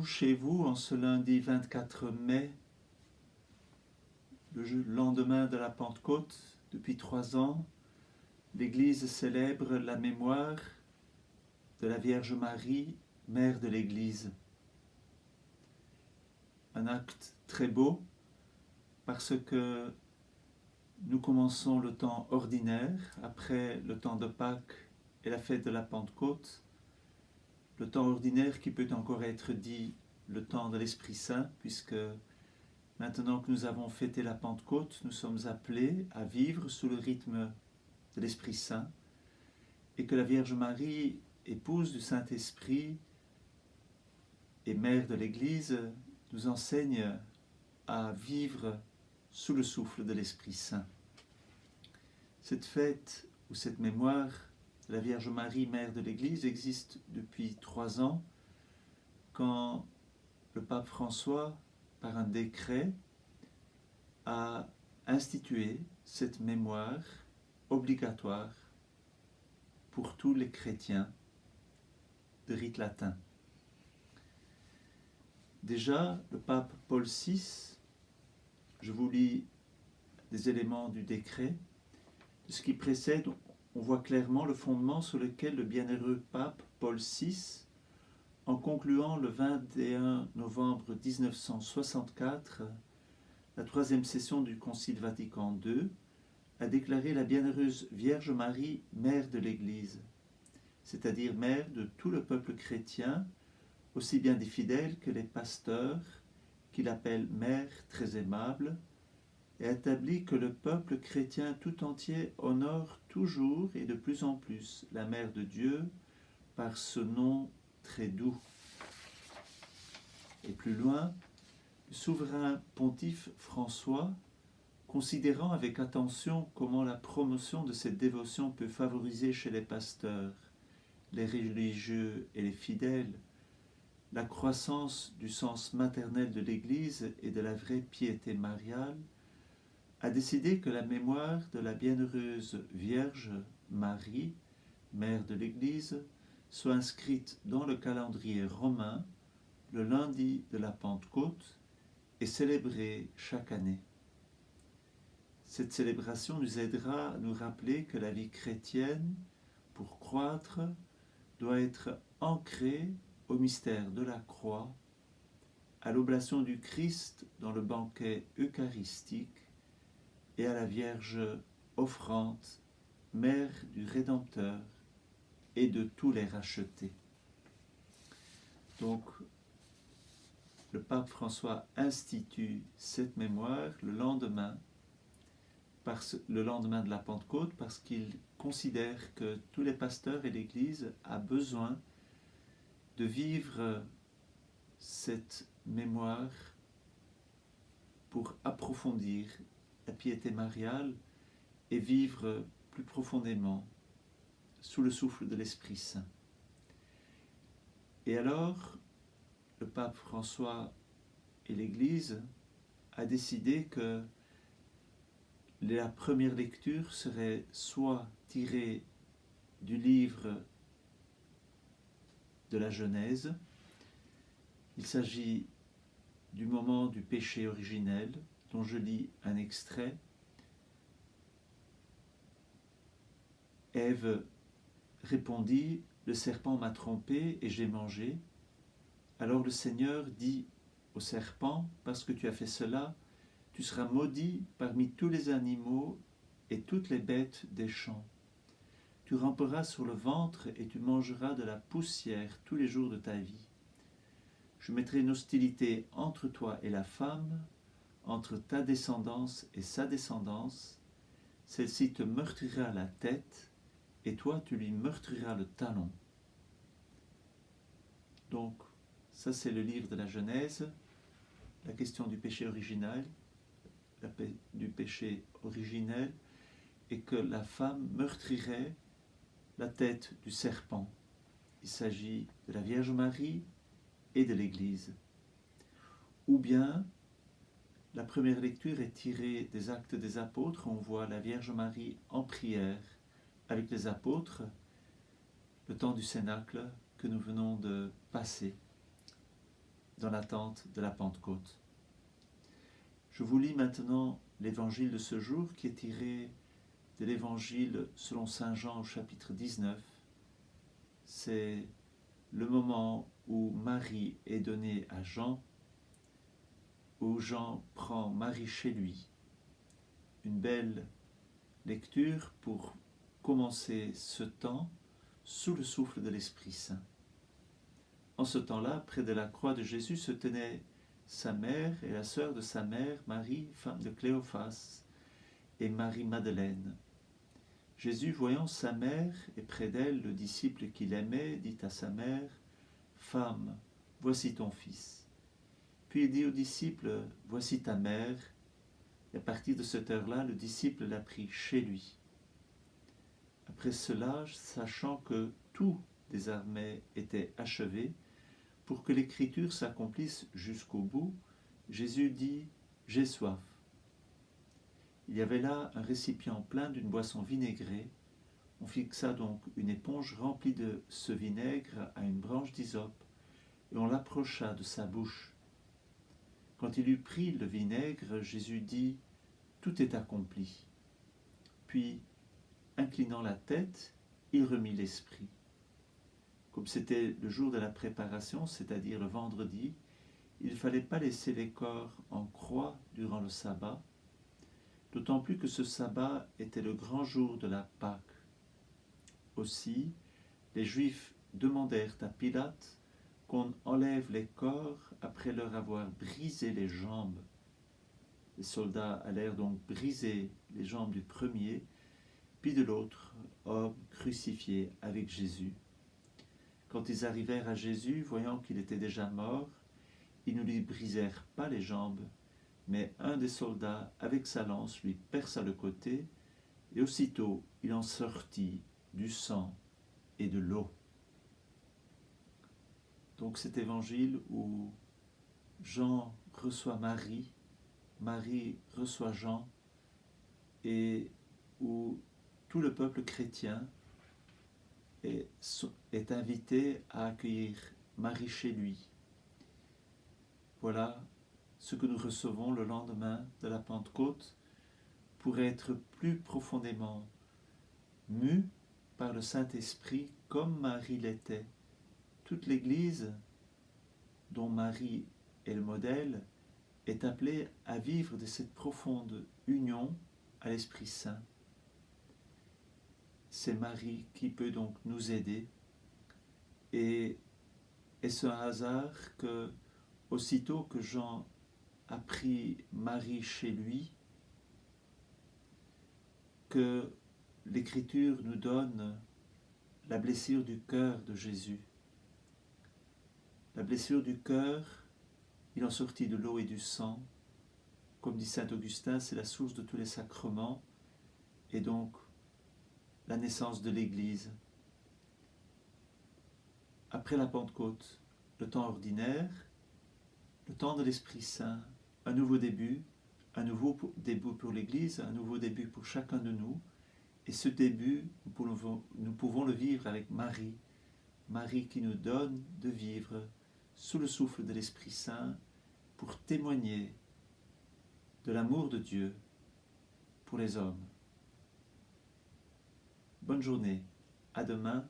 chez vous en ce lundi 24 mai, le lendemain de la Pentecôte? Depuis 3 ans, l'Église célèbre la mémoire de la Vierge Marie, Mère de l'Église. Un acte très beau parce que nous commençons le temps ordinaire après le temps de Pâques et la fête de la Pentecôte, le temps ordinaire qui peut encore être dit le temps de l'Esprit Saint, puisque maintenant que nous avons fêté la Pentecôte, nous sommes appelés à vivre sous le rythme de l'Esprit Saint, et que la Vierge Marie, épouse du Saint-Esprit et mère de l'Église, nous enseigne à vivre sous le souffle de l'Esprit Saint. Cette fête ou cette mémoire de la Vierge Marie, mère de l'Église, existe depuis 3 ans, quand le pape François, par un décret, a institué cette mémoire obligatoire pour tous les chrétiens de rite latin. Déjà, le pape Paul VI, je vous lis des éléments du décret. De ce qui précède, on voit clairement le fondement sur lequel le bienheureux pape Paul VI, en concluant le 21 novembre 1964 la 3e session du Concile Vatican II, a déclaré la bienheureuse Vierge Marie, mère de l'Église, c'est-à-dire mère de tout le peuple chrétien, aussi bien des fidèles que les pasteurs, qu'il appelle mère très aimable, et établit que le peuple chrétien tout entier honore toujours et de plus en plus la Mère de Dieu par ce nom très doux. Et plus loin, le souverain pontife François, considérant avec attention comment la promotion de cette dévotion peut favoriser chez les pasteurs, les religieux et les fidèles la croissance du sens maternel de l'Église et de la vraie piété mariale, a décidé que la mémoire de la bienheureuse Vierge Marie, mère de l'Église, soit inscrite dans le calendrier romain le lundi de la Pentecôte et célébrée chaque année. Cette célébration nous aidera à nous rappeler que la vie chrétienne, pour croître, doit être ancrée au mystère de la croix, à l'oblation du Christ dans le banquet eucharistique et à la Vierge offrante, mère du Rédempteur et de tous les rachetés. Donc, le pape François institue cette mémoire le lendemain de la Pentecôte, parce qu'il considère que tous les pasteurs et l'Église ont besoin de vivre cette mémoire pour approfondir la piété mariale et vivre plus profondément sous le souffle de l'Esprit Saint. Et alors, le pape François et l'Église a décidé que la première lecture serait soit tirée du livre de la Genèse. Il s'agit du moment du péché originel, dont je lis un extrait. Ève répondit, « Le serpent m'a trompé et j'ai mangé. » Alors le Seigneur dit au serpent, « Parce que tu as fait cela, tu seras maudit parmi tous les animaux et toutes les bêtes des champs. Tu ramperas sur le ventre et tu mangeras de la poussière tous les jours de ta vie. Je mettrai une hostilité entre toi et la femme, entre ta descendance et sa descendance. Celle-ci te meurtrira la tête, et toi tu lui meurtriras le talon. » Donc, ça c'est le livre de la Genèse, la question du péché originel, et que la femme meurtrirait la tête du serpent. Il s'agit de la Vierge Marie et de l'Église. Ou bien, la première lecture est tirée des Actes des Apôtres, on voit la Vierge Marie en prière avec les apôtres, le temps du Cénacle que nous venons de passer. dans l'attente de la Pentecôte. Je vous lis maintenant l'évangile de ce jour qui est tiré de l'évangile selon saint Jean au chapitre 19. C'est le moment où Marie est donnée à Jean, où Jean prend Marie chez lui. Une belle lecture pour commencer ce temps sous le souffle de l'Esprit Saint. En ce temps-là, près de la croix de Jésus se tenaient sa mère et la sœur de sa mère, Marie, femme de Cléophas, et Marie-Madeleine. Jésus, voyant sa mère et près d'elle le disciple qu'il aimait, dit à sa mère, « Femme, voici ton fils. » Puis il dit au disciple, « Voici ta mère. » Et à partir de cette heure-là, le disciple l'a pris chez lui. Après cela, sachant que tout désormais était achevé, pour que l'écriture s'accomplisse jusqu'au bout, Jésus dit « J'ai soif ». Il y avait là un récipient plein d'une boisson vinaigrée. On fixa donc une éponge remplie de ce vinaigre à une branche d'hysope, et on l'approcha de sa bouche. Quand il eut pris le vinaigre, Jésus dit « Tout est accompli ». Puis, inclinant la tête, il remit l'esprit. Comme c'était le jour de la préparation, c'est-à-dire le vendredi, il ne fallait pas laisser les corps en croix durant le sabbat, d'autant plus que ce sabbat était le grand jour de la Pâque. Aussi, les Juifs demandèrent à Pilate qu'on enlève les corps après leur avoir brisé les jambes. Les soldats allèrent donc briser les jambes du premier, puis de l'autre homme crucifié avec Jésus. Quand ils arrivèrent à Jésus, voyant qu'il était déjà mort, ils ne lui brisèrent pas les jambes, mais un des soldats, avec sa lance, lui perça le côté, et aussitôt il en sortit du sang et de l'eau. Donc cet évangile où Jean reçoit Marie, Marie reçoit Jean, et où tout le peuple chrétien est invité à accueillir Marie chez lui. Voilà ce que nous recevons le lendemain de la Pentecôte pour être plus profondément mus par le Saint-Esprit comme Marie l'était. Toute l'Église, dont Marie est le modèle, est appelée à vivre de cette profonde union à l'Esprit Saint. C'est Marie qui peut donc nous aider. Et est-ce un hasard que, aussitôt que Jean a pris Marie chez lui, que l'Écriture nous donne la blessure du cœur de Jésus. La blessure du cœur, il en sortit de l'eau et du sang. Comme dit saint Augustin, c'est la source de tous les sacrements et donc la naissance de l'Église. Après la Pentecôte, le temps ordinaire, le temps de l'Esprit Saint, un nouveau début pour l'Église, un nouveau début pour chacun de nous. Et ce début, nous pouvons le vivre avec Marie, Marie qui nous donne de vivre sous le souffle de l'Esprit Saint pour témoigner de l'amour de Dieu pour les hommes. Bonne journée, à demain